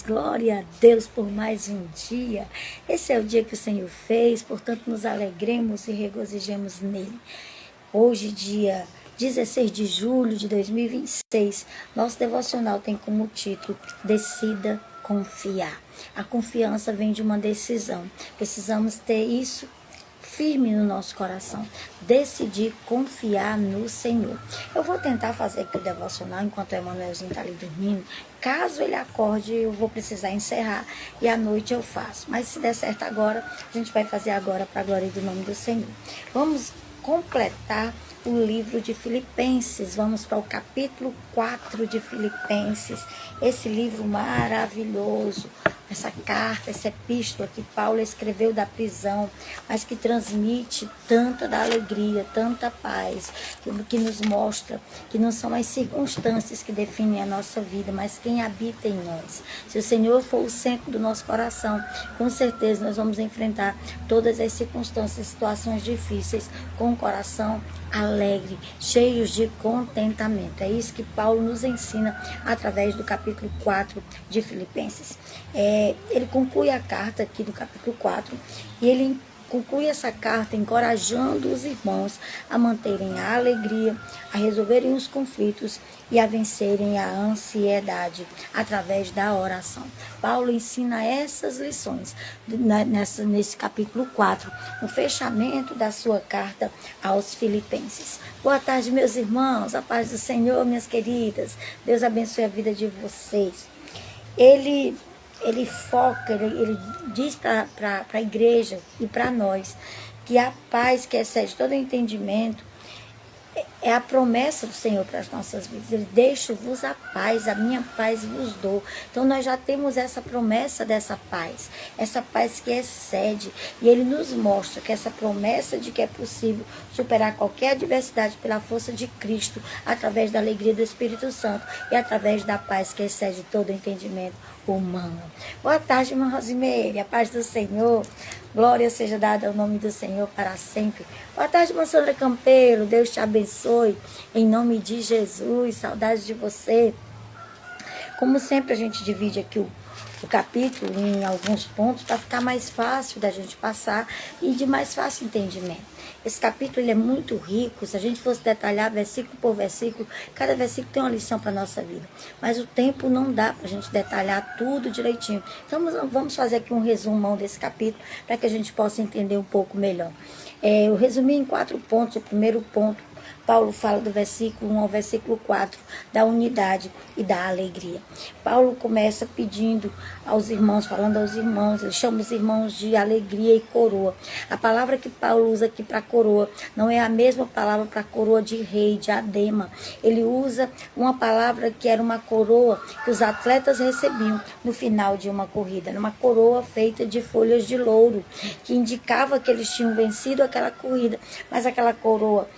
Glória a Deus por mais um dia. Esse é o dia que o Senhor fez, portanto nos alegremos e regozijemos nele. Hoje, dia 16 de julho de 2026, nosso devocional tem como título Decida Confiar. A confiança vem de uma decisão. Precisamos ter isso firme no nosso coração, decidir confiar no Senhor. Eu vou tentar fazer aqui o devocional enquanto o Emanuelzinho está ali dormindo. Caso ele acorde, eu vou precisar encerrar e à noite eu faço. Mas se der certo agora, a gente vai fazer agora para a glória do nome do Senhor. Vamos completar o livro de Filipenses. Vamos para o capítulo 4 de Filipenses. Esse livro maravilhoso, essa carta, essa epístola que Paulo escreveu da prisão, mas que transmite tanta da alegria, tanta paz, que nos mostra que não são as circunstâncias que definem a nossa vida, mas quem habita em nós. Se o Senhor for o centro do nosso coração, com certeza nós vamos enfrentar todas as circunstâncias, situações difíceis, com o coração alegre, cheios de contentamento. É isso que Paulo nos ensina através do capítulo 4 de Filipenses. Ele conclui a carta aqui do capítulo 4 e ele conclui essa carta encorajando os irmãos a manterem a alegria, a resolverem os conflitos e a vencerem a ansiedade através da oração. Paulo ensina essas lições nesse capítulo 4, no fechamento da sua carta aos Filipenses. Boa tarde, meus irmãos, a paz do Senhor, minhas queridas. Deus abençoe a vida de vocês. Ele foca, ele diz para a igreja e para nós que a paz que excede todo entendimento é a promessa do Senhor para as nossas vidas. Ele deixa-vos a paz, a minha paz vos dou. Então nós já temos essa promessa dessa paz, essa paz que excede. E ele nos mostra que essa promessa de que é possível superar qualquer adversidade pela força de Cristo, através da alegria do Espírito Santo e através da paz que excede todo entendimento humano. Boa tarde, irmã Rosimeire, a paz do Senhor. Glória seja dada ao nome do Senhor para sempre. Boa tarde, irmã Sandra Campeiro. Deus te abençoe. Em nome de Jesus. Saudades de você. Como sempre, a gente divide aqui o capítulo em alguns pontos para ficar mais fácil da gente passar e de mais fácil entendimento. Esse capítulo ele é muito rico. Se a gente fosse detalhar versículo por versículo, cada versículo tem uma lição para a nossa vida. Mas o tempo não dá para a gente detalhar tudo direitinho. Então vamos fazer aqui um resumão desse capítulo para que a gente possa entender um pouco melhor. Eu resumi em 4 pontos. O primeiro ponto, Paulo fala do versículo 1 ao versículo 4, da unidade e da alegria. Paulo começa pedindo aos irmãos, falando aos irmãos, ele chama os irmãos de alegria e coroa. A palavra que Paulo usa aqui para coroa não é a mesma palavra para coroa de rei, de adema. Ele usa uma palavra que era uma coroa que os atletas recebiam no final de uma corrida. Era uma coroa feita de folhas de louro, que indicava que eles tinham vencido aquela corrida, mas aquela coroa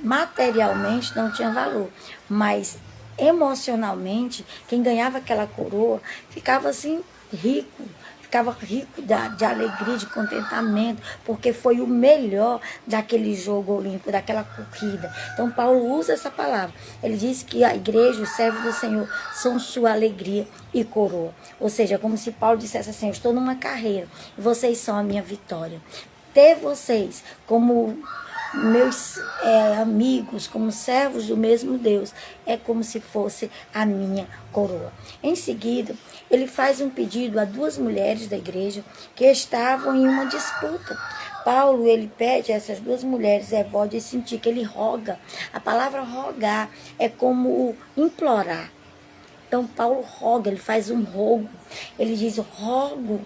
materialmente não tinha valor, mas emocionalmente quem ganhava aquela coroa ficava assim rico, de alegria, de contentamento, porque foi o melhor daquele jogo olímpico, daquela corrida. Então Paulo usa essa palavra, ele diz que a igreja, os servos do Senhor são sua alegria e coroa, ou seja, como se Paulo dissesse assim: eu estou numa carreira e vocês são a minha vitória. Ter vocês como meus amigos, como servos do mesmo Deus, é como se fosse a minha coroa. Em seguida, ele faz um pedido a 2 mulheres da igreja que estavam em uma disputa. Paulo, ele pede a essas 2 mulheres, Evódia e Sintique, ele roga. A palavra rogar é como implorar. Então Paulo roga, ele faz um rogo. Ele diz: rogo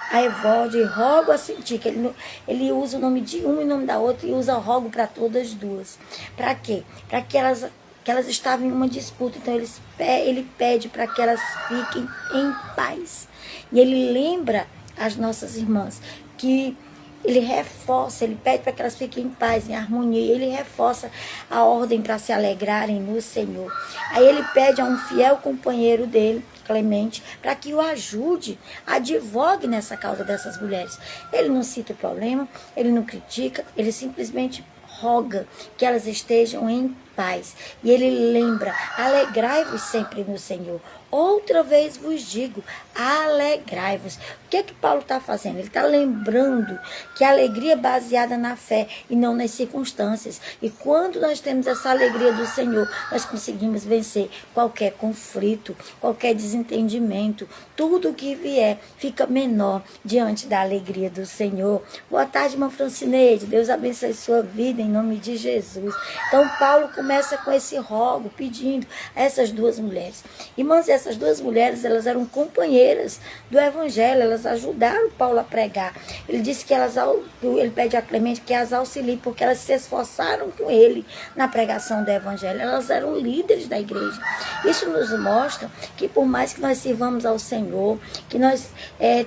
a Evódia e rogo a Sintique. Ele usa o nome de uma e o nome da outra e usa rogo para todas as 2. Para quê? Para que elas estavam em uma disputa. Então ele pede para que elas fiquem em paz. E ele lembra as nossas irmãs que ele reforça, ele pede para que elas fiquem em paz, em harmonia. E ele reforça a ordem para se alegrarem no Senhor. Aí ele pede a um fiel companheiro dele, Clemente, para que o ajude, advogue nessa causa dessas mulheres. Ele não cita o problema, ele não critica, ele simplesmente roga que elas estejam em paz. E ele lembra: alegrai-vos sempre no Senhor. Outra vez vos digo, alegrai-vos. O que é que Paulo está fazendo? Ele está lembrando que a alegria é baseada na fé e não nas circunstâncias. E quando nós temos essa alegria do Senhor, nós conseguimos vencer qualquer conflito, qualquer desentendimento. Tudo que vier fica menor diante da alegria do Senhor. Boa tarde, irmã Francineide. Deus abençoe sua vida em nome de Jesus. Então, Paulo começa com esse rogo, pedindo a essas duas mulheres. Irmãs, essas duas mulheres, elas eram companheiras do Evangelho, elas ajudaram Paulo a pregar. Ele disse que ele pede a Clemente que as auxilie, porque elas se esforçaram com ele na pregação do Evangelho. Elas eram líderes da igreja. Isso nos mostra que por mais que nós sirvamos ao Senhor, que nós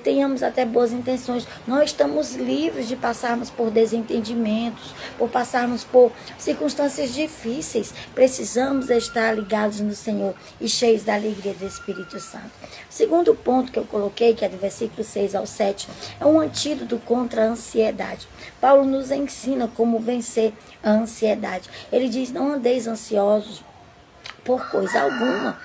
tenhamos até boas intenções, nós estamos livres de passarmos por desentendimentos, por passarmos por circunstâncias difíceis. Precisamos estar ligados no Senhor e cheios da alegria do Espírito Santo. O segundo ponto que eu coloquei, que é do versículo 6 ao 7, é um antídoto contra a ansiedade. Paulo nos ensina como vencer a ansiedade. Ele diz, não andeis ansiosos por coisa alguma.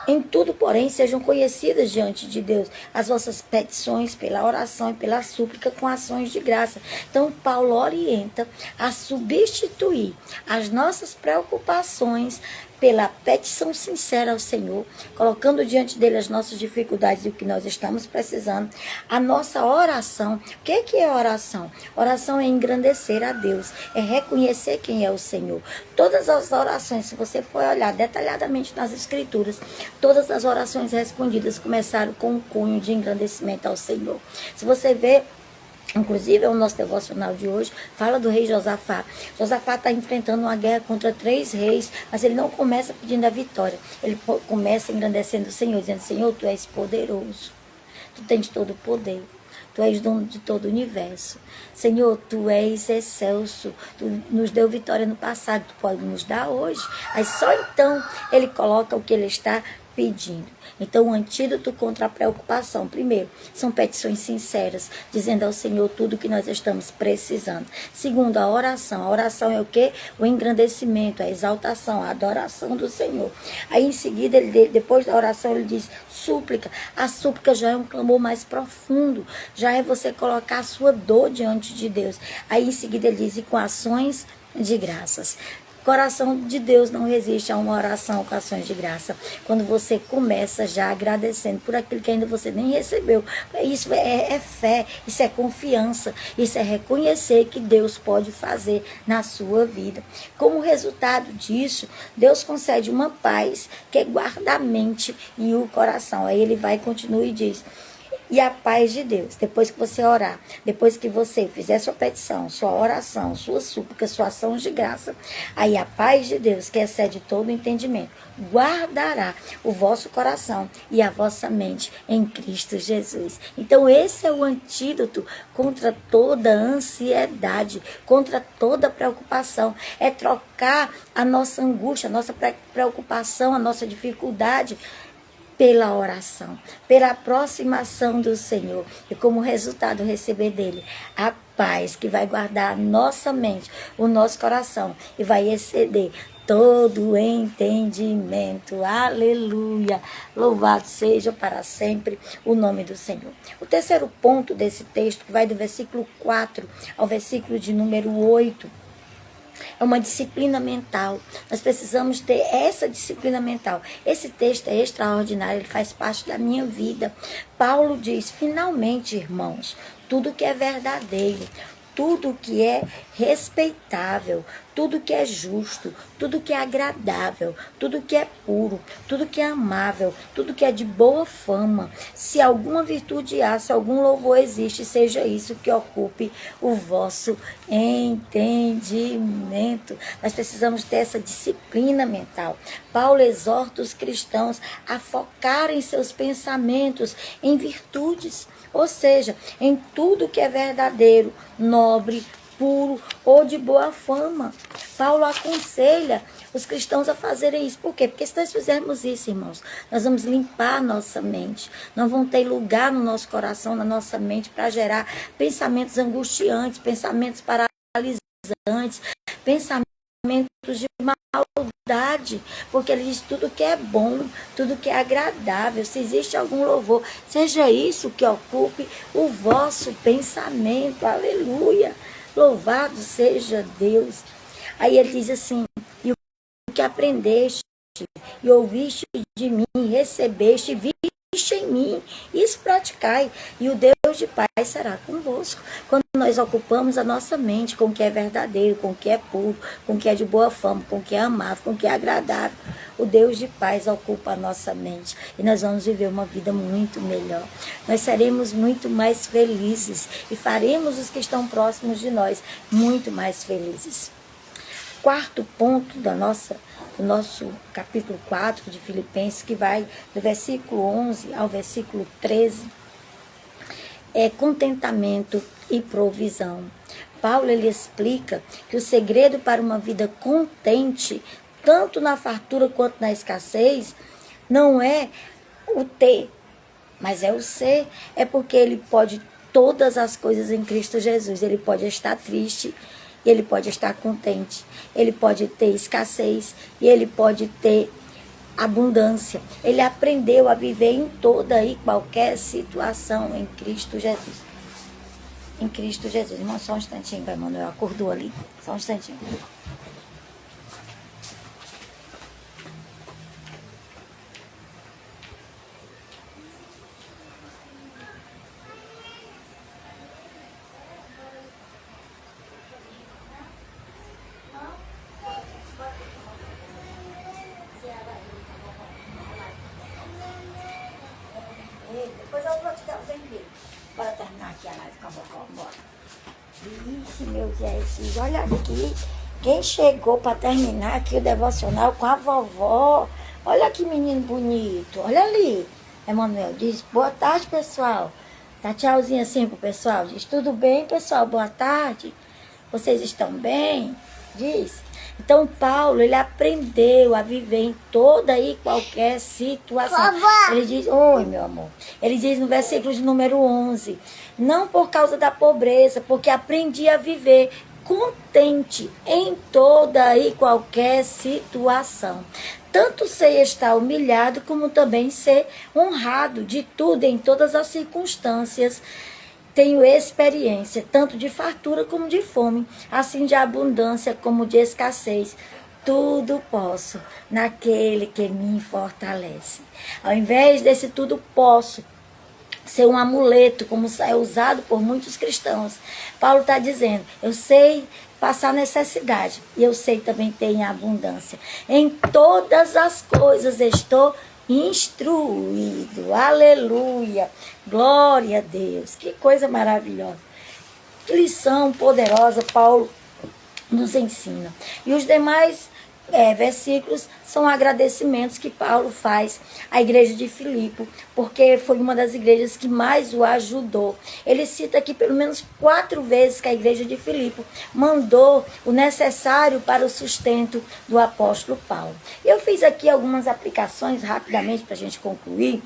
Em tudo, porém, sejam conhecidas diante de Deus as vossas petições pela oração e pela súplica com ações de graça. Então, Paulo orienta a substituir as nossas preocupações pela petição sincera ao Senhor, colocando diante dele as nossas dificuldades e o que nós estamos precisando. A nossa oração, o que é oração? Oração é engrandecer a Deus, é reconhecer quem é o Senhor. Todas as orações, se você for olhar detalhadamente nas Escrituras, todas as orações respondidas começaram com um cunho de engrandecimento ao Senhor. Se você vê, inclusive, o nosso devocional de hoje fala do rei Josafá. Josafá está enfrentando uma guerra contra 3 reis, mas ele não começa pedindo a vitória. Ele começa engrandecendo o Senhor, dizendo, Senhor, Tu és poderoso, Tu tens todo o poder. Tu és dono de todo o universo. Senhor, Tu és excelso. Tu nos deu vitória no passado, Tu pode nos dar hoje. Aí só então ele coloca o que ele está pedindo. Então, o antídoto contra a preocupação, primeiro, são petições sinceras, dizendo ao Senhor tudo o que nós estamos precisando. Segundo, a oração. A oração é o quê? O engrandecimento, a exaltação, a adoração do Senhor. Aí, em seguida, depois da oração, ele diz súplica. A súplica já é um clamor mais profundo, já é você colocar a sua dor diante de Deus. Aí, em seguida, ele diz, e com ações de graças. Coração de Deus não resiste a uma oração com ações de graça. Quando você começa já agradecendo por aquilo que ainda você nem recebeu. Isso é fé, isso é confiança, isso é reconhecer que Deus pode fazer na sua vida. Como resultado disso, Deus concede uma paz que guarda a mente e o coração. Aí ele vai e continua e diz... E a paz de Deus, depois que você orar, depois que você fizer sua petição, sua oração, sua súplica, sua ação de graça, aí a paz de Deus, que excede todo o entendimento, guardará o vosso coração e a vossa mente em Cristo Jesus. Então esse é o antídoto contra toda ansiedade, contra toda preocupação. É trocar a nossa angústia, a nossa preocupação, a nossa dificuldade pela oração, pela aproximação do Senhor e como resultado receber dele a paz que vai guardar a nossa mente, o nosso coração e vai exceder todo o entendimento. Aleluia! Louvado seja para sempre o nome do Senhor. O terceiro ponto desse texto, que vai do versículo 4 ao versículo de número 8, é uma disciplina mental. Nós precisamos ter essa disciplina mental. Esse texto é extraordinário, ele faz parte da minha vida. Paulo diz, finalmente, irmãos, tudo que é verdadeiro, tudo que é respeitável, tudo que é justo, tudo que é agradável, tudo que é puro, tudo que é amável, tudo que é de boa fama, se alguma virtude há, se algum louvor existe, seja isso que ocupe o vosso entendimento. Nós precisamos ter essa disciplina mental. Paulo exorta os cristãos a focarem seus pensamentos em virtudes, ou seja, em tudo que é verdadeiro, nobre, puro ou de boa fama. Paulo aconselha os cristãos a fazerem isso. Por quê? Porque se nós fizermos isso, irmãos, nós vamos limpar a nossa mente. Não vão ter lugar no nosso coração, na nossa mente, para gerar pensamentos angustiantes, pensamentos paralisantes, pensamentos de maldade, porque ele diz tudo que é bom, tudo que é agradável, se existe algum louvor, seja isso que ocupe o vosso pensamento, aleluia, louvado seja Deus. Aí ele diz assim, e o que aprendeste e ouviste de mim, recebeste, viste em mim, isso praticai, e o Deus de paz será convosco. Quando nós ocupamos a nossa mente com o que é verdadeiro, com o que é puro, com o que é de boa fama, com o que é amável, com o que é agradável, o Deus de paz ocupa a nossa mente e nós vamos viver uma vida muito melhor. Nós seremos muito mais felizes e faremos os que estão próximos de nós muito mais felizes. Quarto ponto do nosso capítulo 4 de Filipenses, que vai do versículo 11 ao versículo 13, é contentamento e provisão. Paulo ele explica que o segredo para uma vida contente, tanto na fartura quanto na escassez, não é o ter, mas é o ser. É porque ele pode todas as coisas em Cristo Jesus. Ele pode estar triste, ele pode estar contente, ele pode ter escassez e ele pode ter abundância. Ele aprendeu a viver em toda e qualquer situação em Cristo Jesus. Em Cristo Jesus. Irmão, só um instantinho, Pai Manuel acordou ali. Só um instantinho. Depois eu vou te dar os envios. Bora terminar aqui a live com a vovó. Bora. Ixi, meu Jesus, olha aqui. Quem chegou para terminar aqui o devocional com a vovó. Olha que menino bonito. Olha ali. Emanuel diz, boa tarde, pessoal. Dá tchauzinho assim pro pessoal. Diz, tudo bem, pessoal? Boa tarde. Vocês estão bem? Diz. Então, Paulo, ele aprendeu a viver em toda e qualquer situação. Ele diz, oi, meu amor. Ele diz no versículo de número 11, não por causa da pobreza, porque aprendi a viver contente em toda e qualquer situação. Tanto sei estar humilhado, como também ser honrado de tudo em todas as circunstâncias. Tenho experiência, tanto de fartura como de fome, assim de abundância como de escassez. Tudo posso naquele que me fortalece. Ao invés desse tudo posso ser um amuleto, como é usado por muitos cristãos, Paulo está dizendo, eu sei passar necessidade e eu sei também ter em abundância. Em todas as coisas estou instruído, aleluia, glória a Deus, que coisa maravilhosa, que lição poderosa Paulo nos ensina. E os demais versículos são agradecimentos que Paulo faz à igreja de Filipe, porque foi uma das igrejas que mais o ajudou. Ele cita aqui pelo menos 4 vezes que a igreja de Filipe mandou o necessário para o sustento do apóstolo Paulo. Eu fiz aqui algumas aplicações rapidamente para a gente concluir.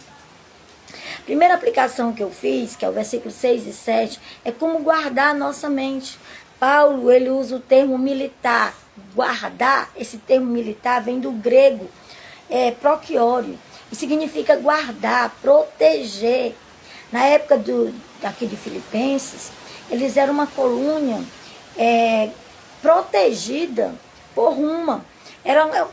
A primeira aplicação que eu fiz, que é o versículo 6 e 7, é como guardar a nossa mente. Paulo, ele usa o termo militar. Guardar, esse termo militar vem do grego, proquiório, e significa guardar, proteger. Na época daqui de Filipenses, eles eram uma colônia protegida por Roma. Era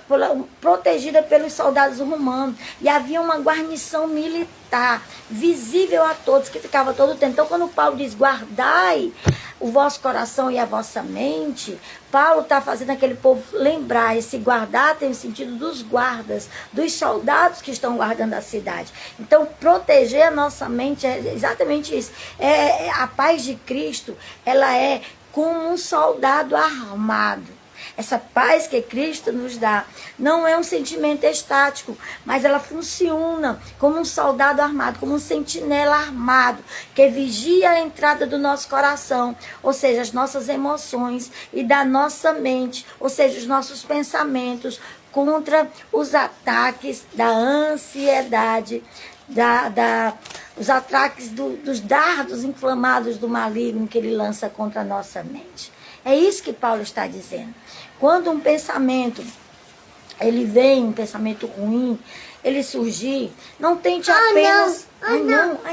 protegida pelos soldados romanos. E havia uma guarnição militar, visível a todos, que ficava todo o tempo. Então, quando Paulo diz, guardai o vosso coração e a vossa mente, Paulo está fazendo aquele povo lembrar. Esse guardar tem o sentido dos guardas, dos soldados que estão guardando a cidade. Então, proteger a nossa mente é exatamente isso. A paz de Cristo, ela é como um soldado armado. Essa paz que Cristo nos dá não é um sentimento estático, mas ela funciona como um soldado armado, como um sentinela armado, que vigia a entrada do nosso coração, ou seja, as nossas emoções, e da nossa mente, ou seja, os nossos pensamentos, contra os ataques da ansiedade, os ataques dos dardos inflamados do maligno que ele lança contra a nossa mente. É isso que Paulo está dizendo. Quando um pensamento, ele vem, um pensamento ruim, ele surgir, não tente apenas... Ai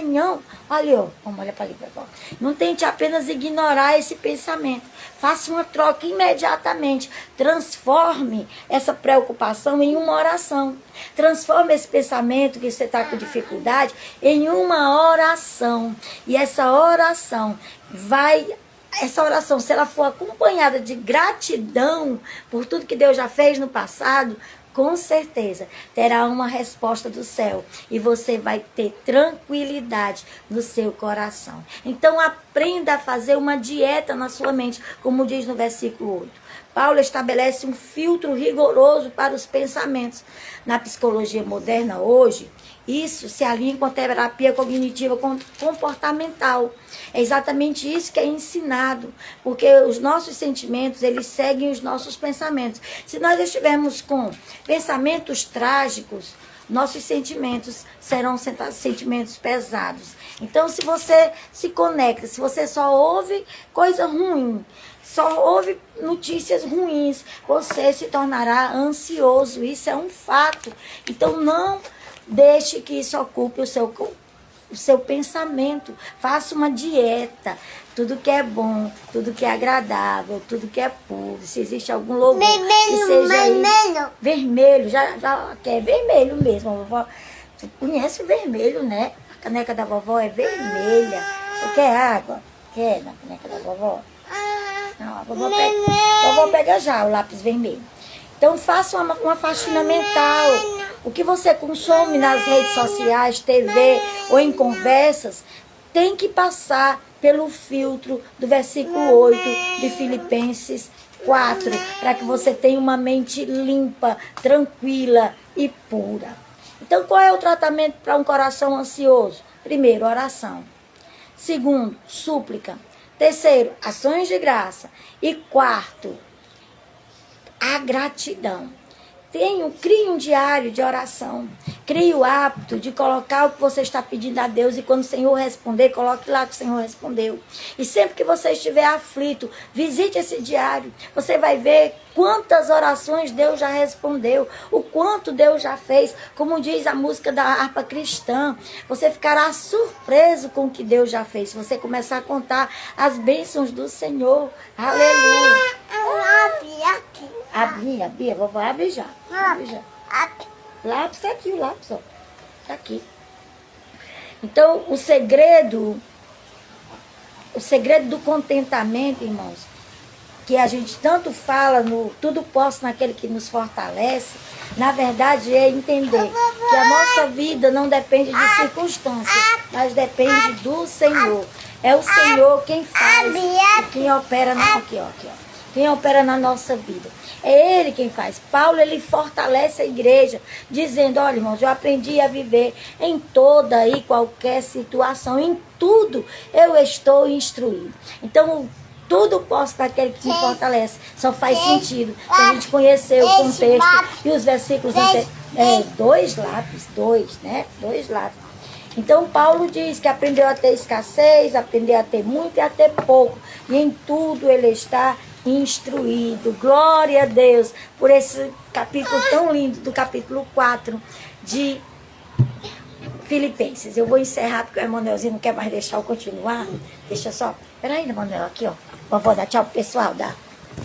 não. Olha, ó, vamos olhar para ali, pessoal. Não tente apenas ignorar esse pensamento. Faça uma troca imediatamente. Transforme essa preocupação em uma oração. Transforme esse pensamento que você está com dificuldade em uma oração. E essa oração, se ela for acompanhada de gratidão por tudo que Deus já fez no passado, com certeza terá uma resposta do céu e você vai ter tranquilidade no seu coração. Então aprenda a fazer uma dieta na sua mente, como diz no versículo 8. Paulo estabelece um filtro rigoroso para os pensamentos. Na psicologia moderna hoje, isso se alinha com a terapia cognitiva comportamental. É exatamente isso que é ensinado, porque os nossos sentimentos, eles seguem os nossos pensamentos. Se nós estivermos com pensamentos trágicos, nossos sentimentos serão sentimentos pesados. Então, se você se conecta, se você só ouve coisa ruim, só ouve notícias ruins, você se tornará ansioso. Isso é um fato. Então, não deixe que isso ocupe o seu pensamento. Faça uma dieta. Tudo que é bom, tudo que é agradável, tudo que é puro. Se existe algum louvor que seja aí, vermelho, já quer vermelho mesmo. Vovó, você conhece o vermelho, né? A caneca da vovó é vermelha. Você quer água? Quer na caneca da vovó? Não, a vovó pega já o lápis vermelho. Então faça uma faxina mental. O que você consome nas redes sociais, TV ou em conversas, tem que passar pelo filtro do versículo 8 de Filipenses 4, para que você tenha uma mente limpa, tranquila e pura. Então, qual é o tratamento para um coração ansioso? Primeiro, oração. Segundo, súplica. Terceiro, ações de graça. E quarto, a gratidão. Crie um diário de oração. Crie o hábito de colocar o que você está pedindo a Deus. E quando o Senhor responder, coloque lá que o Senhor respondeu. E sempre que você estiver aflito, visite esse diário. Você vai ver quantas orações Deus já respondeu. O quanto Deus já fez. Como diz a música da harpa cristã. Você ficará surpreso com o que Deus já fez. Se você começar a contar as bênçãos do Senhor. Aleluia. Abri, vovó, abre já. Abre já. Lápis, tá aqui o lápis, ó. Tá aqui. Então, o segredo do contentamento, irmãos, que a gente tanto fala no tudo posso naquele que nos fortalece, na verdade é entender que a nossa vida não depende de circunstâncias, mas depende do Senhor. É o Senhor quem faz e quem opera quem opera na nossa vida. É Ele quem faz. Paulo, ele fortalece a igreja, dizendo, olha, irmãos, eu aprendi a viver em toda e qualquer situação, em tudo eu estou instruído. Então, tudo posso daquele que me fortalece. Só faz sentido se a gente conhecer o contexto e os versículos anteriores. Dois lápis. Então, Paulo diz que aprendeu a ter escassez, aprendeu a ter muito e a ter pouco. E em tudo ele está instruído. Glória a Deus por esse capítulo tão lindo, do capítulo 4 de Filipenses. Eu vou encerrar porque o Emanuelzinho não quer mais deixar eu continuar. Deixa só. Peraí, Emanuel, aqui, ó. Vovó, dá tchau pro pessoal, dá.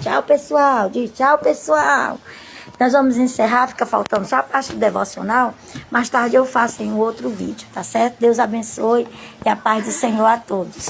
Tchau, pessoal. Diz tchau, pessoal. Nós vamos encerrar, fica faltando só a parte do devocional. Mais tarde eu faço em um outro vídeo, tá certo? Deus abençoe e a paz do Senhor a todos.